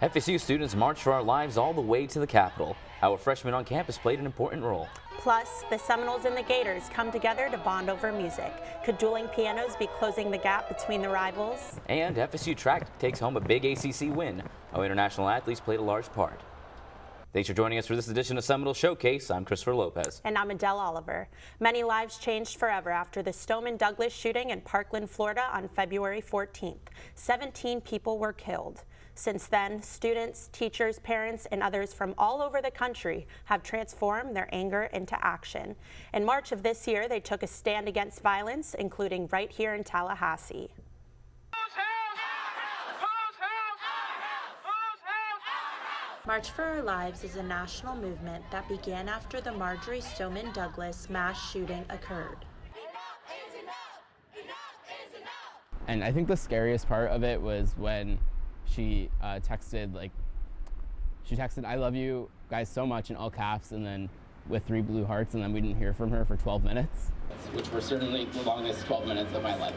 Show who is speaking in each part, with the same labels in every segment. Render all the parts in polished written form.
Speaker 1: FSU students marched for our lives all the way to the Capitol. How a freshman on campus played an important role.
Speaker 2: Plus, the Seminoles and the Gators come together to bond over music. Could dueling pianos be closing the gap between the rivals?
Speaker 1: And FSU track takes home a big ACC win. How international athletes played a large part. Thanks for joining us for this edition of Seminole Showcase. I'm Christopher Lopez.
Speaker 2: And I'm Adele Oliver. Many lives changed forever after the Stoneman Douglas shooting in Parkland, Florida on February 14th. 17 people were killed. Since then, students, teachers, parents, and others from all over the country have transformed their anger into action. In March of this year, they took a stand against violence, including right here in Tallahassee. March for Our Lives is a national movement that began after the Marjory Stoneman Douglas mass shooting occurred.
Speaker 3: And I think the scariest part of it was when she texted, "I love you guys so much" in all caps, and then with 3 blue hearts, and then we didn't hear from her for 12 minutes. Which were certainly the longest 12 minutes of my life.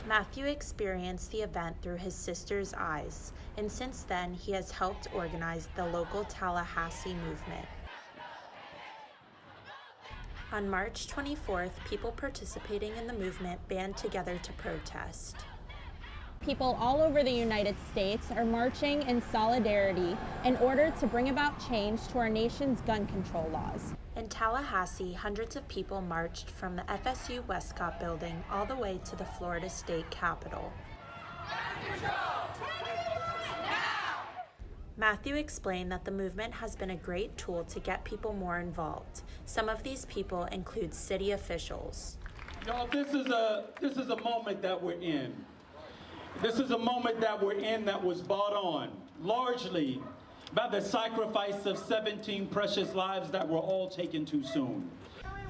Speaker 2: Matthew experienced the event through his sister's eyes, and since then he has helped organize the local Tallahassee movement. On March 24th, people participating in the movement band together to protest.
Speaker 4: People all over the United States are marching in solidarity in order to bring about change to our nation's gun control laws.
Speaker 2: In Tallahassee, hundreds of people marched from the FSU Westcott building all the way to the Florida State Capitol. Matthew explained that the movement has been a great tool to get people more involved. Some of these people include city officials.
Speaker 5: Y'all, this is a moment that we're in. This is a moment that we're in that was bought on largely by the sacrifice of 17 precious lives that were all taken too soon.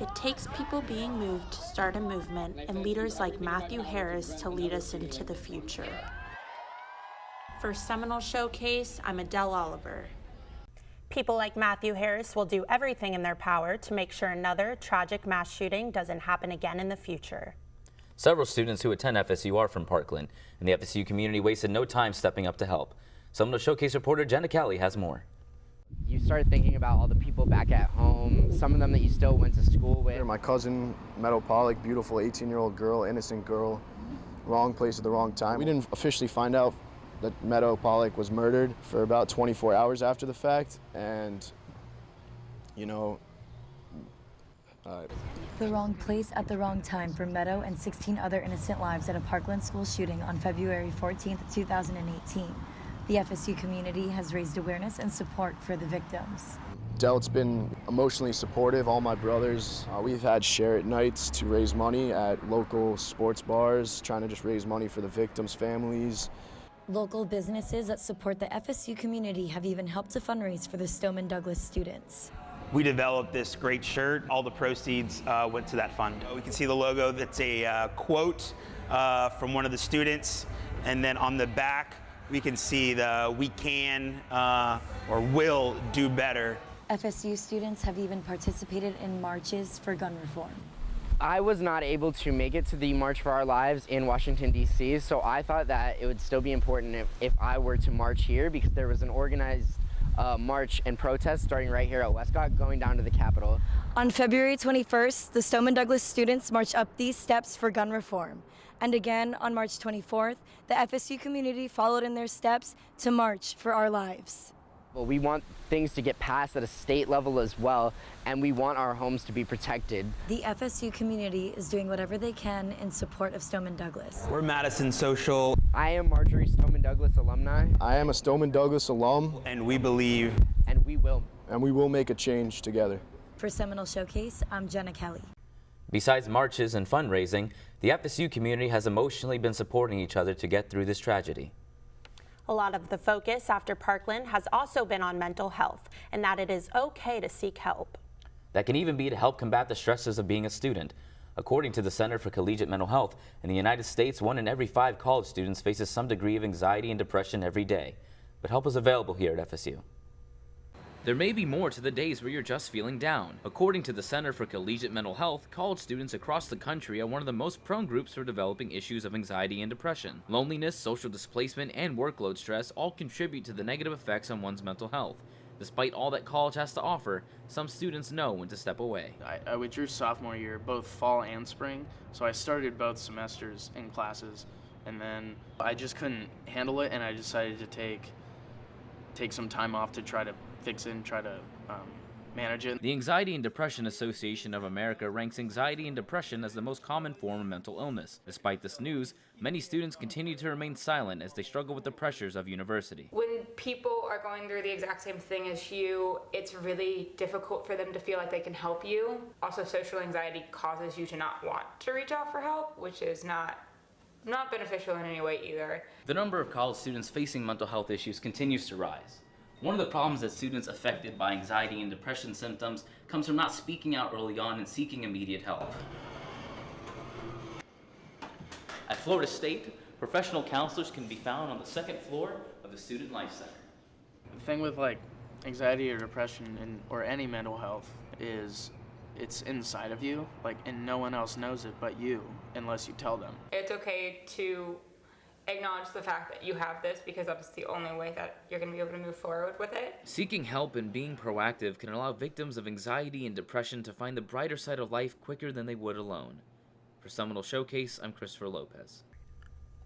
Speaker 2: It takes people being moved to start a movement and leaders like Matthew Harris to lead us into the future. For Seminole Showcase, I'm Adele Oliver. People like Matthew Harris will do everything in their power to make sure another tragic mass shooting doesn't happen again in the future.
Speaker 1: Several students who attend FSU are from Parkland, and the FSU community wasted no time stepping up to help. Seminole Showcase reporter Jenna Kelly has more.
Speaker 3: You start thinking about all the people back at home, some of them that you still went to school with.
Speaker 6: My cousin, Meadow Pollock, beautiful 18-year-old girl, innocent girl, wrong place at the wrong time. We didn't officially find out that Meadow Pollock was murdered for about 24 hours after the fact, and, you know,
Speaker 7: the wrong place at the wrong time for Meadow and 16 other innocent lives at a Parkland school shooting on February 14th, 2018. The FSU community has raised awareness and support for the victims.
Speaker 6: Delt's been emotionally supportive, all my brothers. We've had share-it nights to raise money at local sports bars, trying to just raise money for the victims' families.
Speaker 7: Local businesses that support the FSU community have even helped to fundraise for the Stoneman Douglas students.
Speaker 8: We developed this great shirt. All the proceeds went to that fund. We can see the logo. That's a quote from one of the students. And then on the back, we can see the "we can" or "will do better."
Speaker 7: FSU students have even participated in marches for gun reform.
Speaker 3: I was not able to make it to the March for Our Lives in Washington, D.C., so I thought that it would still be important if I were to march here, because there was an organized march and protest starting right here at Westcott going down to the Capitol.
Speaker 7: On February 21st, the Stoneman Douglas students marched up these steps for gun reform. And again, on March 24th, the FSU community followed in their steps to march for our lives.
Speaker 3: Well, we want things to get passed at a state level as well, and we want our homes to be protected.
Speaker 7: The FSU community is doing whatever they can in support of Stoneman Douglas.
Speaker 8: We're Madison Social.
Speaker 3: I am Marjory Stoneman Douglas alumni.
Speaker 6: I am a Stoneman Douglas alum.
Speaker 8: And we believe.
Speaker 3: And we will.
Speaker 6: And we will make a change together.
Speaker 7: For Seminole Showcase, I'm Jenna Kelly.
Speaker 1: Besides marches and fundraising, the FSU community has emotionally been supporting each other to get through this tragedy.
Speaker 2: A lot of the focus after Parkland has also been on mental health and that it is okay to seek help.
Speaker 1: That can even be to help combat the stresses of being a student. According to the Center for Collegiate Mental Health, in the United States, 1 in every 5 college students faces some degree of anxiety and depression every day. But help is available here at FSU. There may be more to the days where you're just feeling down. According to the Center for Collegiate Mental Health, college students across the country are one of the most prone groups for developing issues of anxiety and depression. Loneliness, social displacement, and workload stress all contribute to the negative effects on one's mental health. Despite all that college has to offer, some students know when to step away.
Speaker 9: I withdrew sophomore year, both fall and spring, so I started both semesters in classes, and then I just couldn't handle it, and I decided to take some time off to try to fix it and try to manage it.
Speaker 1: The Anxiety and Depression Association of America ranks anxiety and depression as the most common form of mental illness. Despite this news, many students continue to remain silent as they struggle with the pressures of university.
Speaker 10: When people are going through the exact same thing as you, it's really difficult for them to feel like they can help you. Also, social anxiety causes you to not want to reach out for help, which is not beneficial in any way either.
Speaker 1: The number of college students facing mental health issues continues to rise. One of the problems that students affected by anxiety and depression symptoms comes from not speaking out early on and seeking immediate help. At Florida State, professional counselors can be found on the second floor of the Student Life Center.
Speaker 9: The thing with like anxiety or depression or any mental health is it's inside of you, and no one else knows it but you unless you tell them.
Speaker 10: It's okay to acknowledge the fact that you have this, because that's the only way that you're going to be able to move forward with it.
Speaker 1: Seeking help and being proactive can allow victims of anxiety and depression to find the brighter side of life quicker than they would alone. For Seminole Showcase, I'm Christopher Lopez.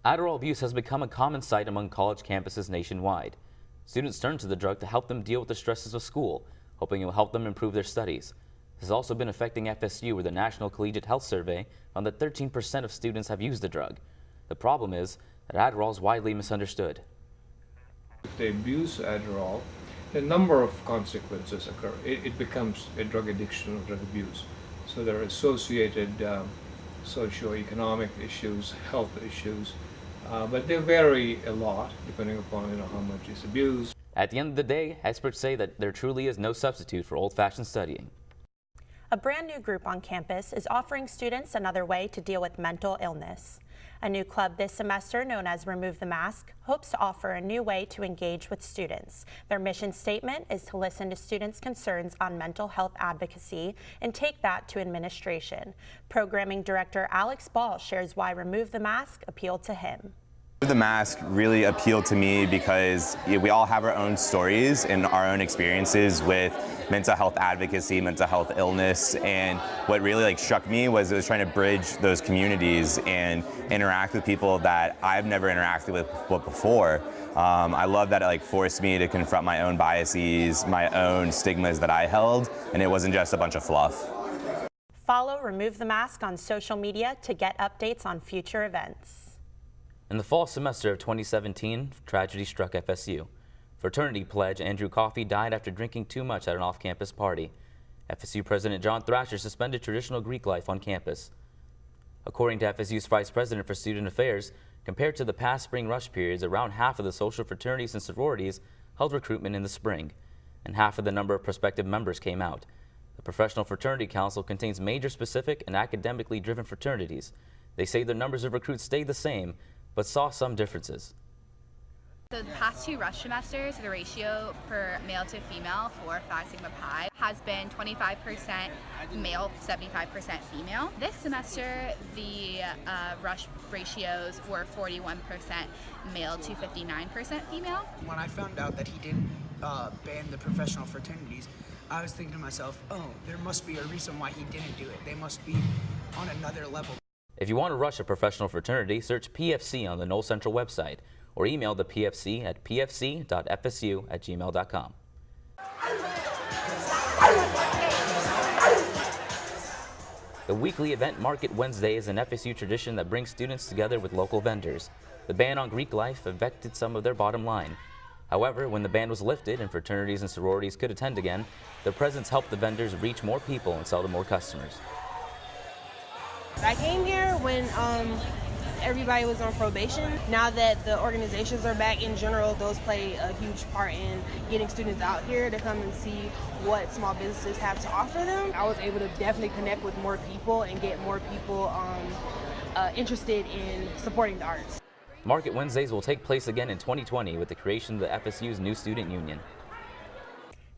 Speaker 1: Adderall abuse has become a common sight among college campuses nationwide. Students turn to the drug to help them deal with the stresses of school, hoping it will help them improve their studies. This has also been affecting FSU, where the National Collegiate Health Survey found that 13% of students have used the drug. The problem is that Adderall is widely misunderstood.
Speaker 11: If they abuse Adderall, a number of consequences occur. It becomes a drug addiction or drug abuse. So there are associated socioeconomic issues, health issues, but they vary a lot depending upon how much is abused.
Speaker 1: At the end of the day, experts say that there truly is no substitute for old-fashioned studying.
Speaker 2: A brand new group on campus is offering students another way to deal with mental illness. A new club this semester, known as Remove the Mask, hopes to offer a new way to engage with students. Their mission statement is to listen to students' concerns on mental health advocacy and take that to administration. Programming Director Alex Ball shares why Remove the Mask appealed to him.
Speaker 12: The Mask really appealed to me because we all have our own stories and our own experiences with mental health advocacy, mental health illness, and what really struck me was it was trying to bridge those communities and interact with people that I've never interacted with before. I love that it forced me to confront my own biases, my own stigmas that I held, and it wasn't just a bunch of fluff.
Speaker 2: Follow Remove the Mask on social media to get updates on future events.
Speaker 1: In the fall semester of 2017, tragedy struck FSU. Fraternity pledge Andrew Coffey died after drinking too much at an off-campus party. FSU President John Thrasher suspended traditional Greek life on campus. According to FSU's Vice President for Student Affairs, compared to the past spring rush periods, around half of the social fraternities and sororities held recruitment in the spring, and half of the number of prospective members came out. The Professional Fraternity Council contains major specific and academically driven fraternities. They say the numbers of recruits stayed the same, but saw some differences.
Speaker 13: The past two rush semesters, the ratio for male to female for Phi Sigma Pi has been 25% male, 75% female. This semester, the rush ratios were 41% male to 59% female.
Speaker 14: When I found out that he didn't ban the professional fraternities, I was thinking to myself, oh, there must be a reason why he didn't do it. They must be on another level.
Speaker 1: If you want to rush a professional fraternity, search PFC on the Knoll Central website or email the PFC at pfc.fsu@gmail.com. The weekly event Market Wednesday is an FSU tradition that brings students together with local vendors. The ban on Greek life affected some of their bottom line. However, when the ban was lifted and fraternities and sororities could attend again, the presence helped the vendors reach more people and sell to more customers.
Speaker 15: I came here when everybody was on probation. Now that the organizations are back in general, those play a huge part in getting students out here to come and see what small businesses have to offer them. I was able to definitely connect with more people and get more people interested in supporting the arts.
Speaker 1: Market Wednesdays will take place again in 2020 with the creation of the FSU's new student union.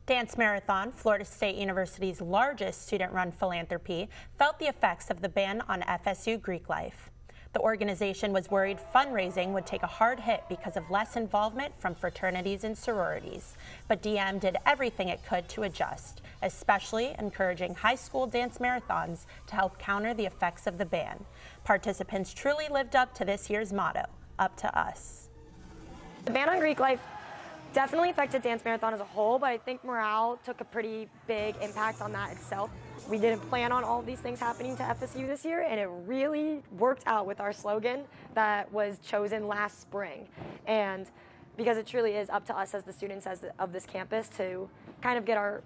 Speaker 2: Dance Marathon, Florida State University's largest student-run philanthropy, felt the effects of the ban on FSU Greek life. The organization was worried fundraising would take a hard hit because of less involvement from fraternities and sororities. But DM did everything it could to adjust, especially encouraging high school dance marathons to help counter the effects of the ban. Participants truly lived up to this year's motto, "Up to us."
Speaker 16: The ban on Greek life definitely affected Dance Marathon as a whole, but I think morale took a pretty big impact on that itself. We didn't plan on all of these things happening to FSU this year, and it really worked out with our slogan that was chosen last spring. And because it truly is up to us as the students of this campus to kind of get our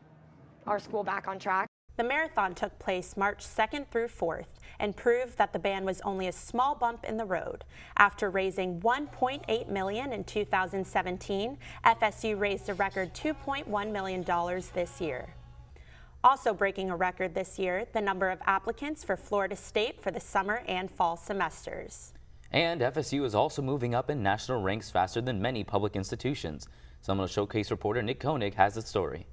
Speaker 16: school back on track.
Speaker 2: The marathon took place March 2nd through 4th and proved that the ban was only a small bump in the road. After raising $1.8 million in 2017, FSU raised a record $2.1 million this year. Also breaking a record this year, the number of applicants for Florida State for the summer and fall semesters.
Speaker 1: And FSU is also moving up in national ranks faster than many public institutions. Seminole Showcase reporter Nick Koenig has the story.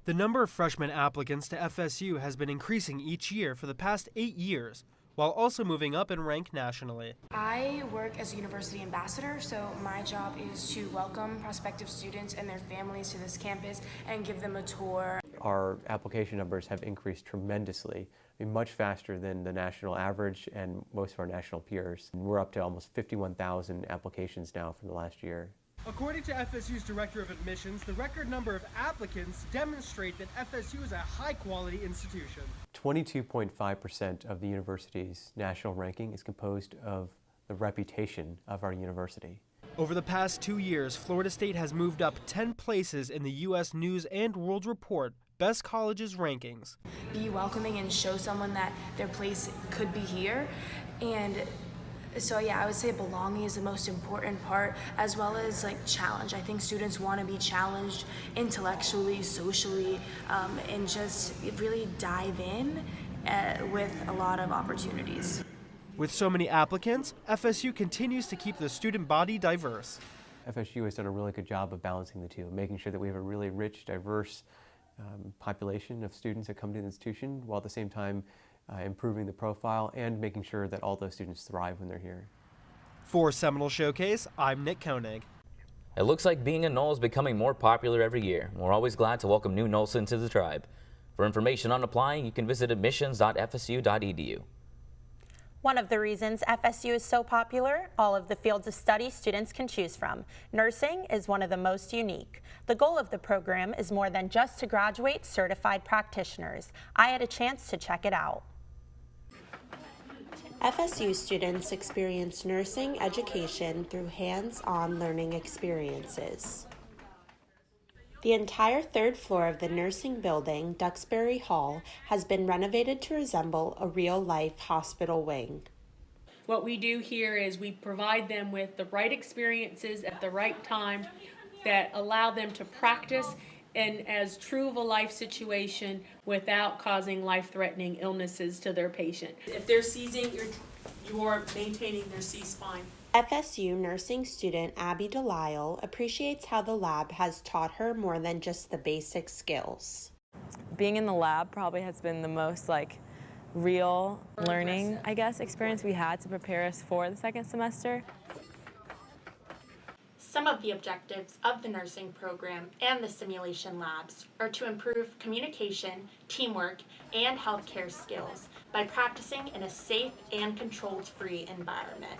Speaker 17: The number of freshman applicants to FSU has been increasing each year for the past 8 years, while also moving up in rank nationally.
Speaker 18: I work as a university ambassador, so my job is to welcome prospective students and their families to this campus and give them a tour.
Speaker 19: Our application numbers have increased tremendously, much faster than the national average and most of our national peers. We're up to almost 51,000 applications now from the last year.
Speaker 17: According to FSU's Director of Admissions, the record number of applicants demonstrate that FSU is a high-quality institution.
Speaker 19: 22.5% of the university's national ranking is composed of the reputation of our university.
Speaker 17: Over the past 2 years, Florida State has moved up 10 places in the U.S. News and World Report Best Colleges rankings.
Speaker 18: Be welcoming and show someone that their place could be here. And so yeah, I would say belonging is the most important part, as well as like challenge. I think students want to be challenged intellectually, socially, and just really dive in with a lot of opportunities.
Speaker 17: With so many applicants, FSU continues to keep the student body diverse.
Speaker 19: FSU has done a really good job of balancing the two, making sure that we have a really rich, diverse population of students that come to the institution, while at the same time improving the profile and making sure that all those students thrive when they're here.
Speaker 17: For Seminole Showcase, I'm Nick Koenig.
Speaker 1: It looks like being a Nole is becoming more popular every year. We're always glad to welcome new Noles into the tribe. For information on applying, you can visit admissions.fsu.edu.
Speaker 2: One of the reasons FSU is so popular, all of the fields of study students can choose from. Nursing is one of the most unique. The goal of the program is more than just to graduate certified practitioners. I had a chance to check it out. FSU students experience nursing education through hands-on learning experiences. The entire third floor of the nursing building, Duxbury Hall, has been renovated to resemble a real-life hospital wing.
Speaker 20: What we do here is we provide them with the right experiences at the right time that allow them to practice in as true of a life situation without causing life-threatening illnesses to their patient. If they're seizing, you're maintaining their C-spine.
Speaker 2: FSU nursing student Abby Delisle appreciates how the lab has taught her more than just the basic skills.
Speaker 21: Being in the lab probably has been the most real learning, I guess, experience we had to prepare us for the second semester.
Speaker 22: Some of the objectives of the nursing program and the simulation labs are to improve communication, teamwork, and healthcare skills by practicing in a safe and controlled-free environment.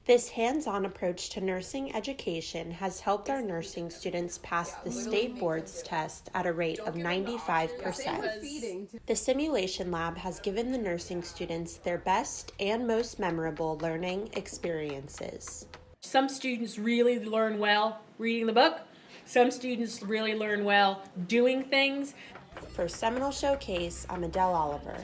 Speaker 2: This hands-on approach to nursing education has helped our nursing students pass the state board's test at a rate of 95%. The simulation lab has given the nursing students their best and most memorable learning experiences.
Speaker 20: Some students really learn well reading the book. Some students really learn well doing things.
Speaker 2: For Seminole Showcase, I'm Adele Oliver.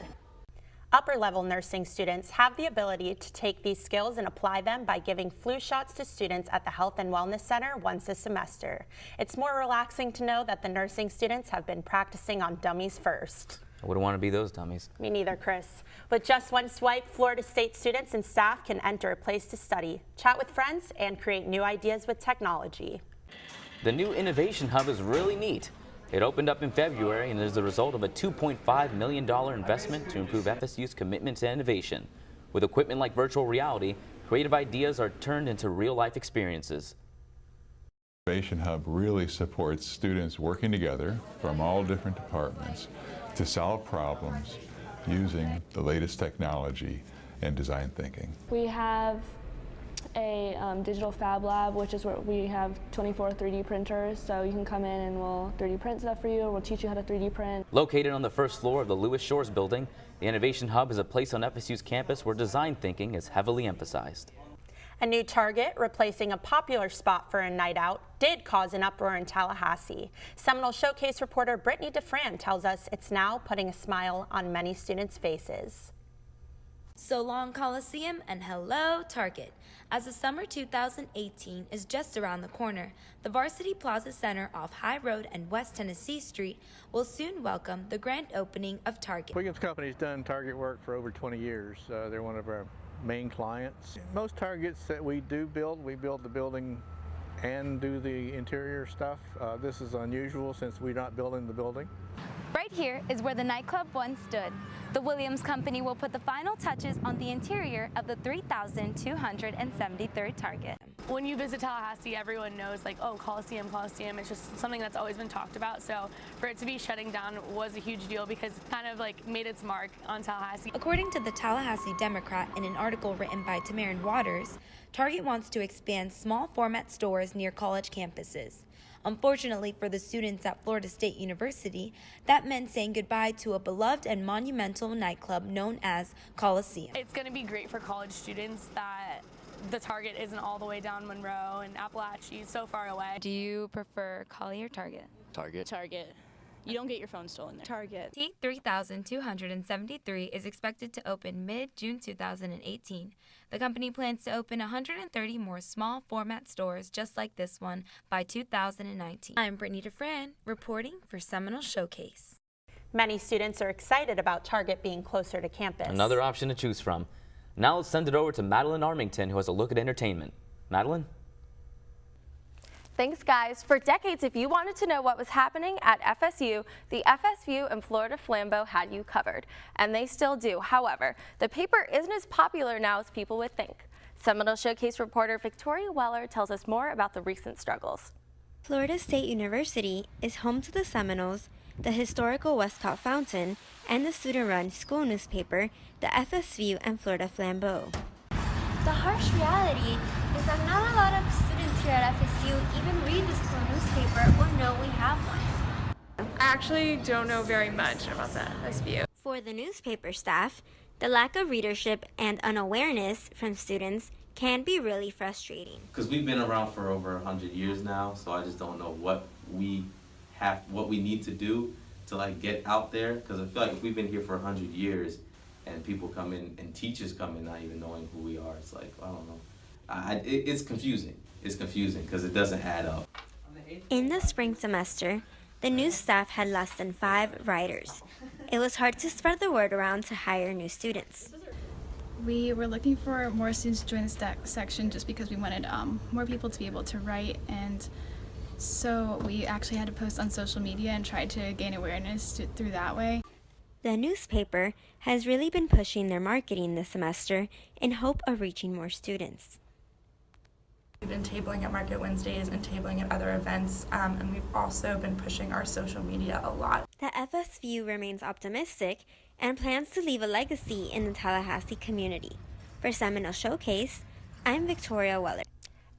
Speaker 2: Upper-level nursing students have the ability to take these skills and apply them by giving flu shots to students at the Health and Wellness Center once a semester. It's more relaxing to know that the nursing students have been practicing on dummies first.
Speaker 1: I wouldn't want to be those dummies.
Speaker 2: Me neither, Chris. With just one swipe, Florida State students and staff can enter a place to study, chat with friends, and create new ideas with technology.
Speaker 1: The new Innovation Hub is really neat. It opened up in February and is the result of a $2.5 million investment to improve FSU's commitment to innovation. With equipment like virtual reality, creative ideas are turned into real-life experiences.
Speaker 4: Innovation Hub really supports students working together from all different departments to solve problems using the latest technology and design thinking.
Speaker 5: We have a digital fab lab, which is where we have 24 3D printers, so you can come in and we'll 3D print stuff for you. We'll teach you how to 3D print.
Speaker 1: Located on the first floor of the Lewis Shores building, the Innovation Hub is a place on FSU's campus where design thinking is heavily emphasized.
Speaker 2: A new Target replacing a popular spot for a night out did cause an uproar in Tallahassee. Seminole Showcase reporter Brittany DeFran tells us it's now putting a smile on many students' faces.
Speaker 23: So long Coliseum and hello Target. As the summer 2018 is just around the corner, the Varsity Plaza Center off High Road and West Tennessee Street will soon welcome the grand opening of Target.
Speaker 24: Williams Company's done Target work for over 20 years. They're one of our main clients. Most Targets that we do build, we build the building and do the interior stuff. This is unusual since we're not building the building.
Speaker 23: Right here is where the nightclub once stood. The Williams Company will put the final touches on the interior of the 3,273rd Target.
Speaker 5: When you visit Tallahassee, everyone knows, like, oh, Coliseum, Coliseum. It's just something that's always been talked about. So for it to be shutting down was a huge deal because it kind of like made its mark on Tallahassee.
Speaker 23: According to the Tallahassee Democrat in an article written by Tamarin Waters, Target wants to expand small format stores near college campuses. Unfortunately for the students at Florida State University, that meant saying goodbye to a beloved and monumental nightclub known as Coliseum.
Speaker 5: It's going to be great for college students that the Target isn't all the way down Monroe and Appalachia, so far away.
Speaker 23: Do you prefer Collie or Target?
Speaker 25: Target.
Speaker 5: Target. You don't get your phone stolen there. Target.
Speaker 23: T3273 is expected to open mid-June 2018. The company plans to open 130 more small format stores just like this one by 2019. I'm Brittany DeFran, reporting for Seminole Showcase.
Speaker 2: Many students are excited about Target being closer to campus.
Speaker 1: Another option to choose from. Now let's send it over to Madeline Armington, who has a look at entertainment. Madeline?
Speaker 26: Thanks, guys. For decades, if you wanted to know what was happening at FSU, the FSU and Florida Flambeau had you covered, and they still do. However, the paper isn't as popular now as people would think. Seminole Showcase reporter Victoria Weller tells us more about the recent struggles.
Speaker 27: Florida State University is home to the Seminoles, the historical Westcott Fountain, and the student-run school newspaper, the FSU and Florida Flambeau.
Speaker 28: The harsh reality is that not a lot of students here at FSU even read the school newspaper or know we have one.
Speaker 29: I actually don't know very much about the FSU.
Speaker 27: For the newspaper staff, the lack of readership and unawareness from students can be really frustrating.
Speaker 30: Because we've been around for over 100 years now, so I just don't know what we need to do to like get out there. Because I feel like if we've been here for 100 years and people come in and teachers come in not even knowing who we are, it's like, I don't know. It's confusing. It's confusing because it doesn't add up.
Speaker 27: In the spring semester, the news staff had less than 5 writers. It was hard to spread the word around to hire new students.
Speaker 31: We were looking for more students to join the section just because we wanted more people to be able to write, and so we actually had to post on social media and try to gain awareness through that way.
Speaker 27: The newspaper has really been pushing their marketing this semester in hope of reaching more students.
Speaker 32: We've been tabling at Market Wednesdays and tabling at other events, and we've also been pushing our social media a lot.
Speaker 27: The FSU remains optimistic and plans to leave a legacy in the Tallahassee community. For Seminole Showcase, I'm Victoria Weller.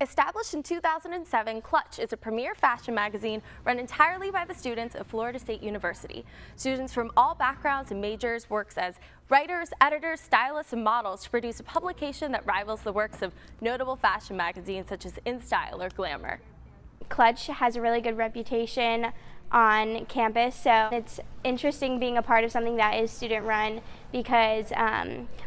Speaker 26: Established in 2007, Clutch is a premier fashion magazine run entirely by the students of Florida State University. Students from all backgrounds and majors work as writers, editors, stylists, and models to produce a publication that rivals the works of notable fashion magazines such as InStyle or Glamour.
Speaker 33: Clutch has a really good reputation on campus, so it's interesting being a part of something that is student run because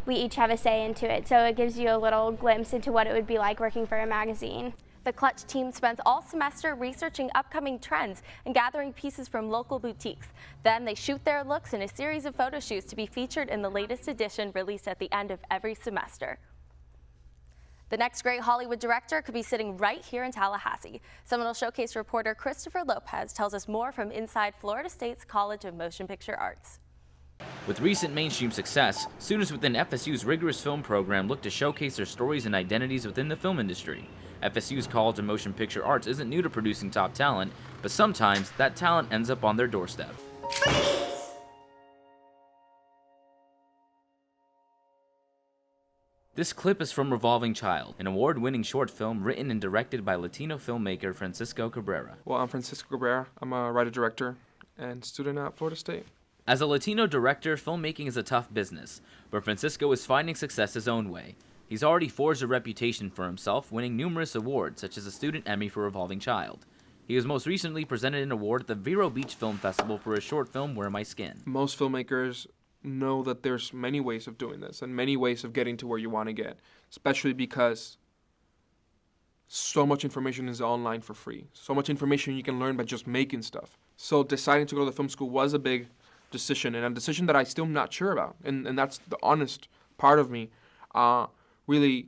Speaker 33: we each have a say into it, so it gives you a little glimpse into what it would be like working for a magazine.
Speaker 26: The Clutch team spends all semester researching upcoming trends and gathering pieces from local boutiques. Then they shoot their looks in a series of photo shoots to be featured in the latest edition released at the end of every semester. The next great Hollywood director could be sitting right here in Tallahassee. Seminole Showcase reporter Christopher Lopez tells us more from inside Florida State's College of Motion Picture Arts.
Speaker 1: With recent mainstream success, students within FSU's rigorous film program look to showcase their stories and identities within the film industry. FSU's College of Motion Picture Arts isn't new to producing top talent, but sometimes that talent ends up on their doorstep. This clip is from Revolving Child, an award-winning short film written and directed by Latino filmmaker Francisco Cabrera.
Speaker 3: Well, I'm Francisco Cabrera. I'm a writer-director and student at Florida State.
Speaker 1: As a Latino director, filmmaking is a tough business, but Francisco is finding success his own way. He's already forged a reputation for himself, winning numerous awards, such as a Student Emmy for Revolving Child. He was most recently presented an award at the Vero Beach Film Festival for his short film, Wear My Skin.
Speaker 3: Most filmmakers know that there's many ways of doing this and many ways of getting to where you want to get, especially because so much information is online for free. So much information you can learn by just making stuff. So deciding to go to the film school was a big decision, and a decision that I still am not sure about. And that's the honest part of me, really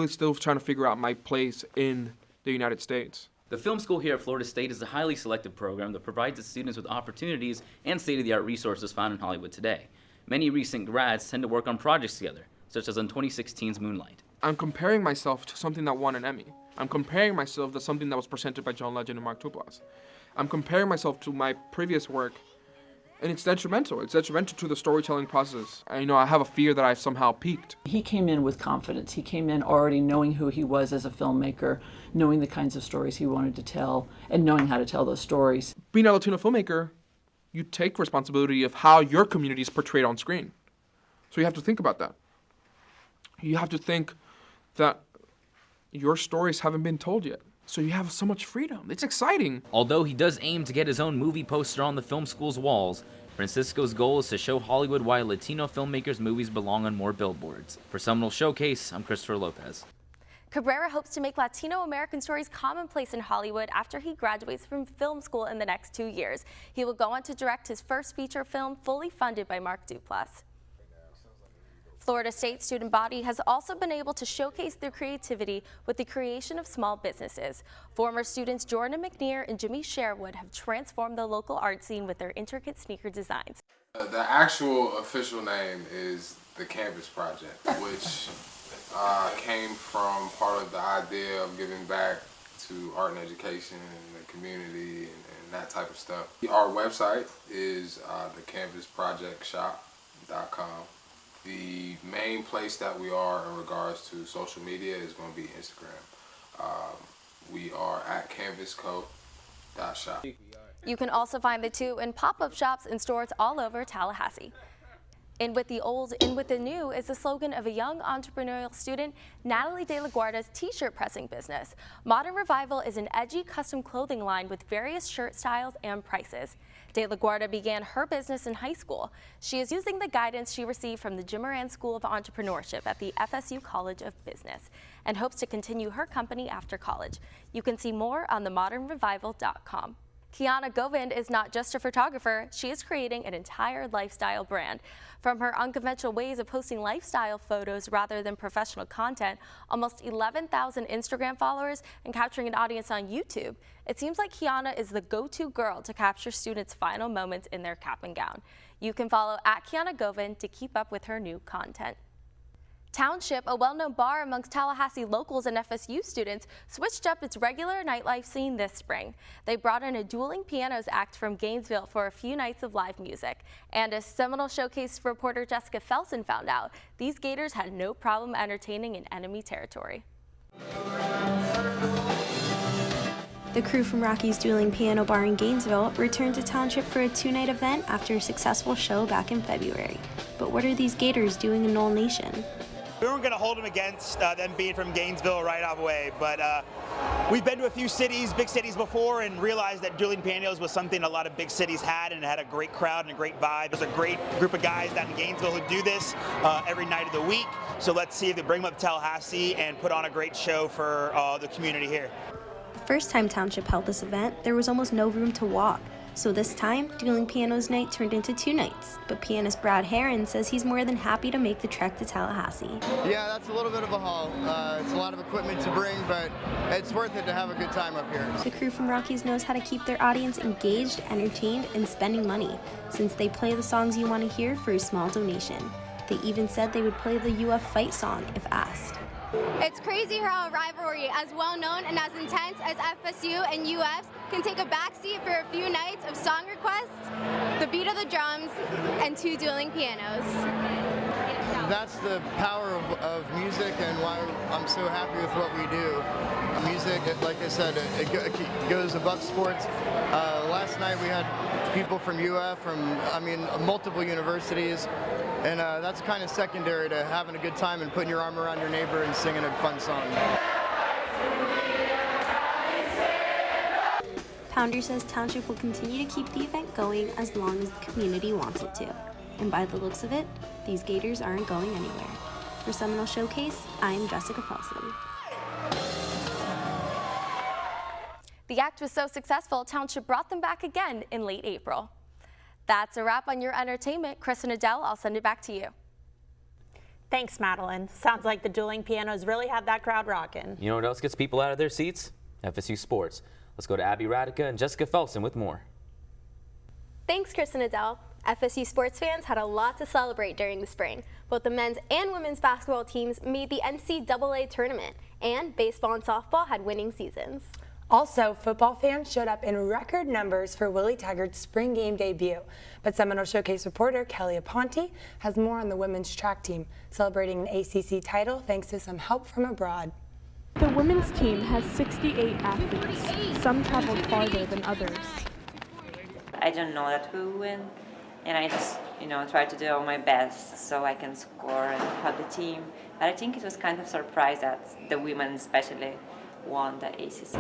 Speaker 3: still trying to figure out my place in the United States.
Speaker 1: The film school here at Florida State is a highly selective program that provides its students with opportunities and state-of-the-art resources found in Hollywood today. Many recent grads tend to work on projects together, such as on 2016's Moonlight.
Speaker 3: I'm comparing myself to something that won an Emmy. I'm comparing myself to something that was presented by John Legend and Mark Duplass. I'm comparing myself to my previous work, and it's detrimental. It's detrimental to the storytelling process. I have a fear that I've somehow peaked.
Speaker 6: He came in with confidence. He came in already knowing who he was as a filmmaker, knowing the kinds of stories he wanted to tell, and knowing how to tell those stories.
Speaker 3: Being a Latino filmmaker, you take responsibility of how your community is portrayed on screen. So you have to think about that. You have to think that your stories haven't been told yet. So you have so much freedom. It's exciting.
Speaker 1: Although he does aim to get his own movie poster on the film school's walls, Francisco's goal is to show Hollywood why Latino filmmakers' movies belong on more billboards. For Seminole Showcase, I'm Christopher Lopez.
Speaker 26: Cabrera hopes to make Latino American stories commonplace in Hollywood after he graduates from film school in the next 2 years. He will go on to direct his first feature film, fully funded by Mark Duplass. Florida State student body has also been able to showcase their creativity with the creation of small businesses. Former students Jordan McNear and Jimmy Sherwood have transformed the local art scene with their intricate sneaker designs.
Speaker 7: The actual official name is the Campus Project, which came from part of the idea of giving back to art and education and the community and that type of stuff. Our website is thecampusprojectshop.com. The main place that we are in regards to social media is going to be Instagram. We are at canvasco.shop.
Speaker 26: You can also find the two in pop-up shops and stores all over Tallahassee. In with the old, in with the new is the slogan of a young entrepreneurial student, Natalie De La Guarda's t-shirt pressing business. Modern Revival is an edgy custom clothing line with various shirt styles and prices. De La Guarda began her business in high school. She is using the guidance she received from the Jim Moran School of Entrepreneurship at the FSU College of Business and hopes to continue her company after college. You can see more on themodernrevival.com. Kiana Govind is not just a photographer, she is creating an entire lifestyle brand. From her unconventional ways of posting lifestyle photos rather than professional content, almost 11,000 Instagram followers, and capturing an audience on YouTube, it seems like Kiana is the go-to girl to capture students' final moments in their cap and gown. You can follow at Kiana Govind to keep up with her new content. Township, a well-known bar amongst Tallahassee locals and FSU students, switched up its regular nightlife scene this spring. They brought in a dueling pianos act from Gainesville for a few nights of live music. And as Seminole Showcase reporter Jessica Felsen found out, these Gators had no problem entertaining in enemy territory.
Speaker 27: The crew from Rocky's Dueling Piano Bar in Gainesville returned to Township for a two-night event after a successful show back in February. But what are these Gators doing in Knoll Nation?
Speaker 8: We weren't going to hold them against them being from Gainesville right off the way, but we've been to a few cities, big cities before, and realized that dueling pianos was something a lot of big cities had, and it had a great crowd and a great vibe. There's a great group of guys down in Gainesville who do this every night of the week, so let's see if they bring them up to Tallahassee and put on a great show for the community here.
Speaker 27: The first time Township held this event, there was almost no room to walk. So this time, Dueling Pianos Night turned into 2 nights, but pianist Brad Heron says he's more than happy to make the trek to Tallahassee.
Speaker 9: Yeah, that's a little bit of a haul. It's a lot of equipment to bring, but it's worth it to have a good time up here.
Speaker 27: The crew from Rockies knows how to keep their audience engaged, entertained, and spending money, since they play the songs you want to hear for a small donation. They even said they would play the UF fight song if asked.
Speaker 10: It's crazy how a rivalry as well known and as intense as FSU and UF can take a backseat for a few nights of song requests, the beat of the drums, and 2 dueling pianos.
Speaker 9: That's the power of music and why I'm so happy with what we do. Music, like I said, it goes above sports. Last night we had people from UF, multiple universities, and that's kind of secondary to having a good time and putting your arm around your neighbor and singing a fun song.
Speaker 27: Pounder says Township will continue to keep the event going as long as the community wants it to. And by the looks of it, these Gators aren't going anywhere. For Seminole Showcase, I'm Jessica Paulson.
Speaker 26: The act was so successful, Township brought them back again in late April. That's a wrap on your entertainment. Chris and Adele, I'll send it back to you.
Speaker 2: Thanks, Madeline. Sounds like the dueling pianos really have that crowd rocking.
Speaker 1: You know what else gets people out of their seats? FSU sports. Let's go to Abby Radica and Jessica Felsen with more.
Speaker 26: Thanks, Chris and Adele. FSU sports fans had a lot to celebrate during the spring. Both the men's and women's basketball teams made the NCAA tournament, and baseball and softball had winning seasons.
Speaker 11: Also, football fans showed up in record numbers for Willie Taggart's spring game debut. But Seminole Showcase reporter Kelly Aponte has more on the women's track team, celebrating an ACC title thanks to some help from abroad.
Speaker 12: The women's team has 68 athletes. Some traveled farther than others.
Speaker 13: I don't know that we will win, and I just, try to do my best so I can score and help the team. But I think it was kind of surprised that the women especially won the ACC.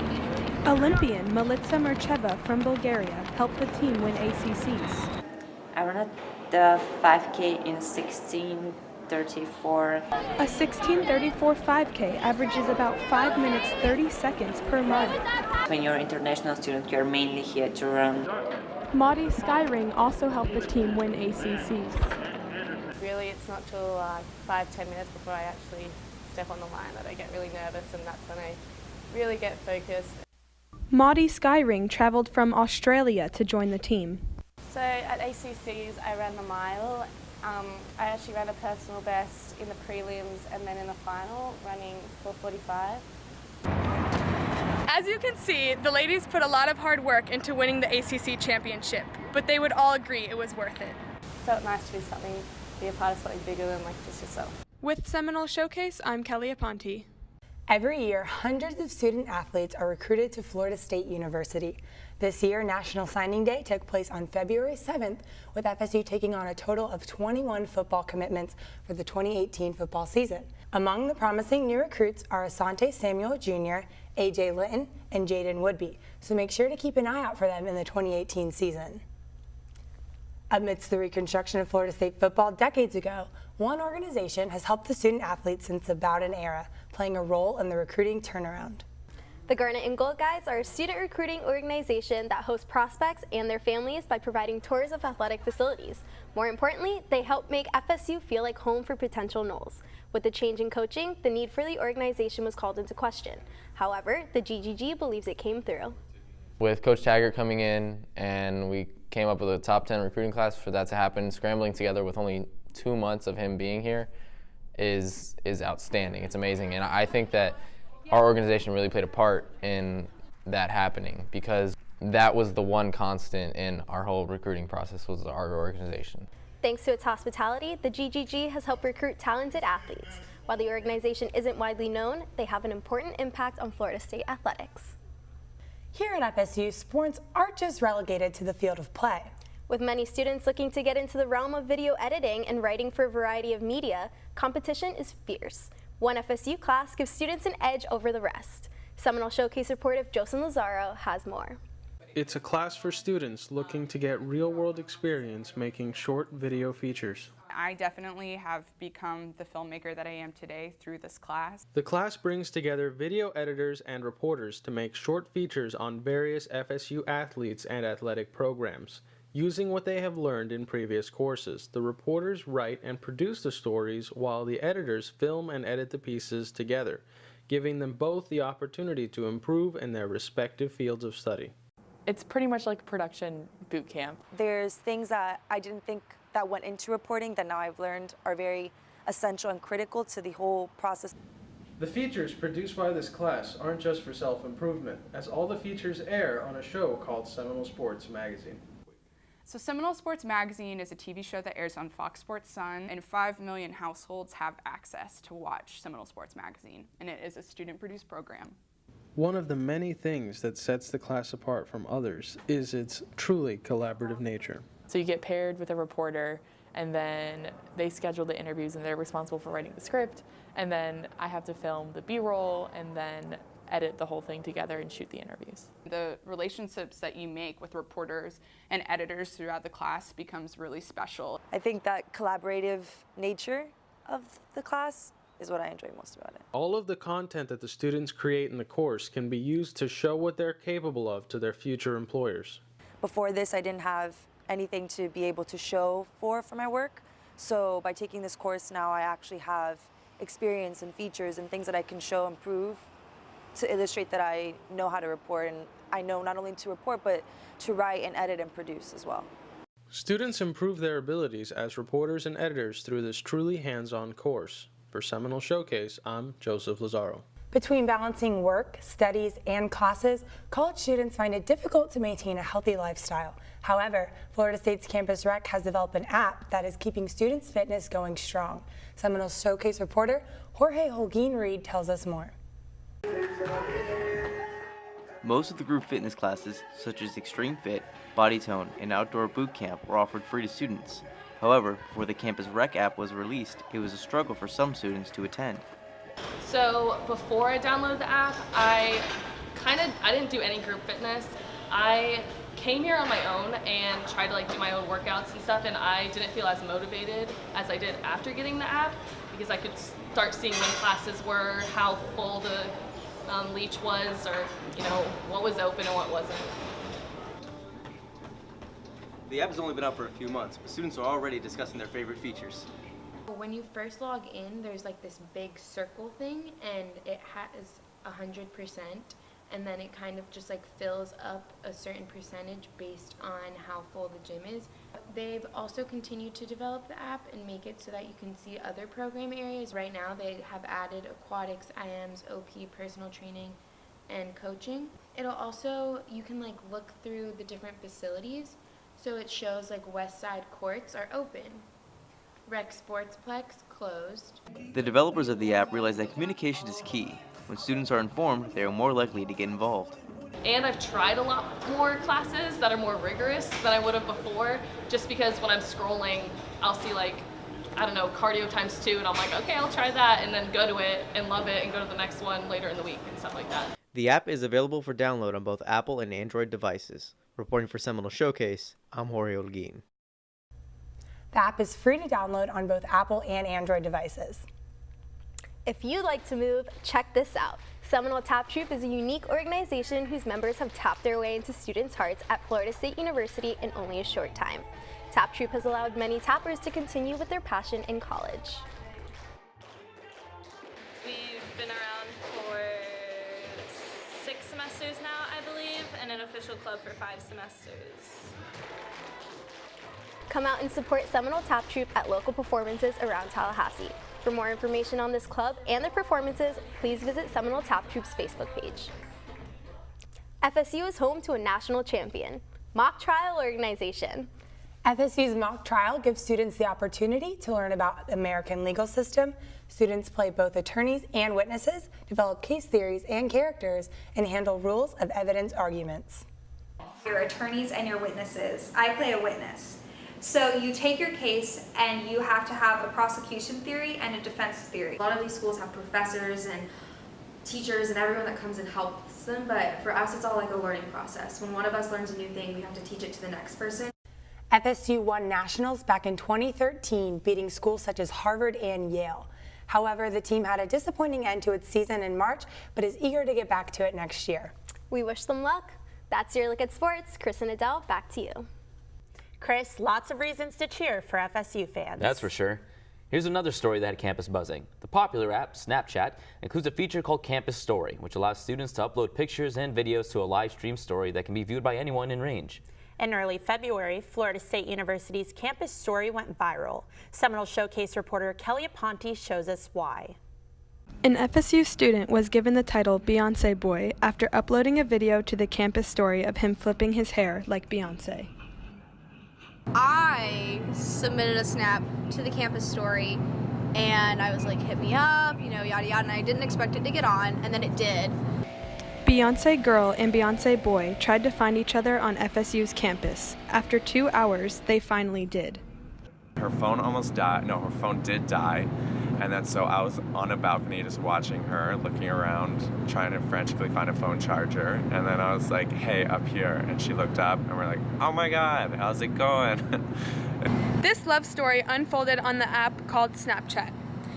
Speaker 12: Olympian Milica Mercheva from Bulgaria helped the team win ACCs.
Speaker 13: I ran the 5K in 16:34.
Speaker 12: A 16:34 5K averages about 5 minutes 30 seconds per mile.
Speaker 13: When you're an international student, you're mainly here to run.
Speaker 12: Maudie Skyring also helped the team win ACCs.
Speaker 14: Really, it's not till 5-10 minutes before I actually step on the line that I get really nervous, and that's when I really get focused.
Speaker 12: Maudie Skyring traveled from Australia to join the team.
Speaker 14: So at ACCs, I ran the mile. I actually ran a personal best in the prelims and then in the final, running 4:45.
Speaker 29: As you can see, the ladies put a lot of hard work into winning the ACC championship, but they would all agree it was worth it.
Speaker 14: Felt nice to be a part of something bigger than just yourself.
Speaker 12: With Seminole Showcase, I'm Kelly Aponte.
Speaker 11: Every year, hundreds of student athletes are recruited to Florida State University. This year, National Signing Day took place on February 7th, with FSU taking on a total of 21 football commitments for the 2018 football season. Among the promising new recruits are Asante Samuel Jr., AJ Litton, and Jaden Woodby, so make sure to keep an eye out for them in the 2018 season. Amidst the reconstruction of Florida State football decades ago, one organization has helped the student athletes since the Bowden era, playing a role in the recruiting turnaround.
Speaker 26: The Garnet and Gold Guides are a student recruiting organization that hosts prospects and their families by providing tours of athletic facilities. More importantly, they help make FSU feel like home for potential Noles. With the change in coaching, the need for the organization was called into question. However, the GGG believes it came through.
Speaker 15: With Coach Taggart coming in, and we came up with a top 10 recruiting class for that to happen, scrambling together with only 2 months of him being here is outstanding. It's amazing, and I think that our organization really played a part in that happening, because that was the one constant in our whole recruiting process, was our organization.
Speaker 26: Thanks to its hospitality, the GGG has helped recruit talented athletes. While the organization isn't widely known, they have an important impact on Florida State athletics.
Speaker 11: Here at FSU, sports aren't just relegated to the field of play.
Speaker 26: With many students looking to get into the realm of video editing and writing for a variety of media, competition is fierce. One FSU class gives students an edge over the rest. Seminole Showcase reporter Joseph Lazaro has more.
Speaker 3: It's a class for students looking to get real-world experience making short video features.
Speaker 4: I definitely have become the filmmaker that I am today through this class.
Speaker 3: The class brings together video editors and reporters to make short features on various FSU athletes and athletic programs. Using what they have learned in previous courses, the reporters write and produce the stories while the editors film and edit the pieces together, giving them both the opportunity to improve in their respective fields of study.
Speaker 5: It's pretty much like a production boot camp.
Speaker 16: There's things that I didn't think that went into reporting that now I've learned are very essential and critical to the whole process.
Speaker 3: The features produced by this class aren't just for self-improvement, as all the features air on a show called Seminole Sports Magazine.
Speaker 4: So Seminole Sports Magazine is a TV show that airs on Fox Sports Sun, and 5 million households have access to watch Seminole Sports Magazine, and it is a student-produced program.
Speaker 3: One of the many things that sets the class apart from others is its truly collaborative nature.
Speaker 5: So you get paired with a reporter, and then they schedule the interviews, and they're responsible for writing the script, and then I have to film the B-roll and then edit the whole thing together and shoot the interviews.
Speaker 4: The relationships that you make with reporters and editors throughout the class becomes really special.
Speaker 16: I think that collaborative nature of the class is what I enjoy most about it.
Speaker 3: All of the content that the students create in the course can be used to show what they're capable of to their future employers.
Speaker 16: Before this, I didn't have anything to be able to show for my work. So by taking this course now, I actually have experience and features and things that I can show and prove to illustrate that I know how to report, and I know not only to report, but to write and edit and produce as well.
Speaker 3: Students improve their abilities as reporters and editors through this truly hands-on course. For Seminole Showcase, I'm Joseph Lazaro.
Speaker 11: Between balancing work, studies, and classes, college students find it difficult to maintain a healthy lifestyle. However, Florida State's Campus Rec has developed an app that is keeping students' fitness going strong. Seminole Showcase reporter Jorge Holguin-Reed tells us more.
Speaker 17: Most of the group fitness classes, such as Extreme Fit, Body Tone, and Outdoor Boot Camp, were offered free to students. However, before the Campus Rec app was released, it was a struggle for some students to attend.
Speaker 18: So before I downloaded the app, I didn't do any group fitness. I came here on my own and tried to do my own workouts and stuff, and I didn't feel as motivated as I did after getting the app, because I could start seeing when classes were, how full the leach was, or what was open and what wasn't.
Speaker 19: The app has only been out for a few months, but students are already discussing their favorite features.
Speaker 20: When you first log in, there's this big circle thing, and it has 100%, and then it kind of just fills up a certain percentage based on how full the gym is. They've also continued to develop the app and make it so that you can see other program areas. Right now they have added aquatics, IMs, OP, personal training, and coaching. It'll also, you can look through the different facilities, so it shows West Side courts are open, Rec Sportsplex closed.
Speaker 17: The developers of the app realize that communication is key. When students are informed, they are more likely to get involved.
Speaker 18: And I've tried a lot more classes that are more rigorous than I would have before, just because when I'm scrolling, I'll see cardio ×2, and I'm like, okay, I'll try that, and then go to it and love it and go to the next one later in the week and stuff like that.
Speaker 17: The app is available for download on both Apple and Android devices. Reporting for Seminole Showcase, I'm Jorge Holguin.
Speaker 11: The app is free to download on both Apple and Android devices.
Speaker 26: If you'd like to move, check this out. Seminole Tap Troop is a unique organization whose members have tapped their way into students' hearts at Florida State University in only a short time. Tap Troop has allowed many tappers to continue with their passion in college.
Speaker 21: We've been around for 6 semesters now, I believe, and an official club for 5 semesters.
Speaker 26: Come out and support Seminole Tap Troop at local performances around Tallahassee. For more information on this club and their performances, please visit Seminole Tap Troop's Facebook page. FSU is home to a national champion, Mock Trial Organization.
Speaker 11: FSU's mock trial gives students the opportunity to learn about the American legal system. Students play both attorneys and witnesses, develop case theories and characters, and handle rules of evidence arguments.
Speaker 22: Your attorneys and your witnesses. I play a witness. So you take your case and you have to have a prosecution theory and a defense theory. A lot of these schools have professors and
Speaker 6: teachers and everyone that comes and helps them, but for us it's all like a learning process. When one of us learns a new thing, we have to teach it to the next person.
Speaker 11: FSU won nationals back in 2013, beating schools such as Harvard and Yale. However, the team had a disappointing end to its season in March, but is eager to get back to it next year.
Speaker 26: We wish them luck. That's your look at sports. Chris and Adele, back to you.
Speaker 2: Chris, lots of reasons to cheer for FSU fans.
Speaker 1: That's for sure. Here's another story that had campus buzzing. The popular app, Snapchat, includes a feature called Campus Story, which allows students to upload pictures and videos to a live stream story that can be viewed by anyone in range.
Speaker 2: In early February, Florida State University's Campus Story went viral. Seminole Showcase reporter Kelly Aponte shows us why.
Speaker 12: An FSU student was given the title Beyonce Boy after uploading a video to the Campus Story of him flipping his hair like Beyonce.
Speaker 7: I submitted a snap to the Campus Story and I was like, hit me up, you know, yada yada, and I didn't expect it to get on, and then it did.
Speaker 12: Beyonce Girl and Beyonce Boy tried to find each other on FSU's campus. After 2 hours, they finally did.
Speaker 8: Her phone almost died. No, her phone did die. And then so I was on a balcony just watching her, looking around, trying to frantically find a phone charger. And then I was like, hey, up here. And she looked up and we're like, oh my God, how's it going?
Speaker 29: This love story unfolded on the app called Snapchat.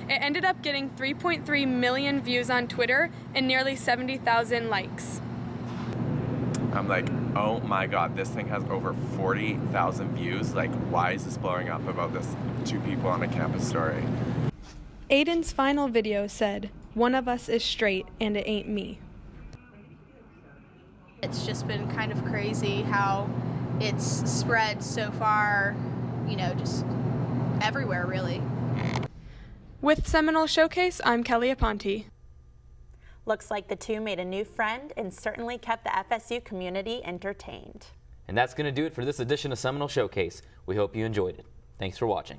Speaker 29: It ended up getting 3.3 million views on Twitter and nearly 70,000 likes.
Speaker 8: I'm like, oh my God, this thing has over 40,000 views. Like, why is this blowing up about this two people on a campus story?
Speaker 12: Aiden's final video said, "One of us is straight and it ain't me."
Speaker 7: It's just been kind of crazy how it's spread so far, you know, just everywhere really.
Speaker 12: With Seminole Showcase, I'm Kelly Aponte.
Speaker 2: Looks like the two made a new friend and certainly kept the FSU community entertained.
Speaker 1: And that's going to do it for this edition of Seminole Showcase. We hope you enjoyed it. Thanks for watching.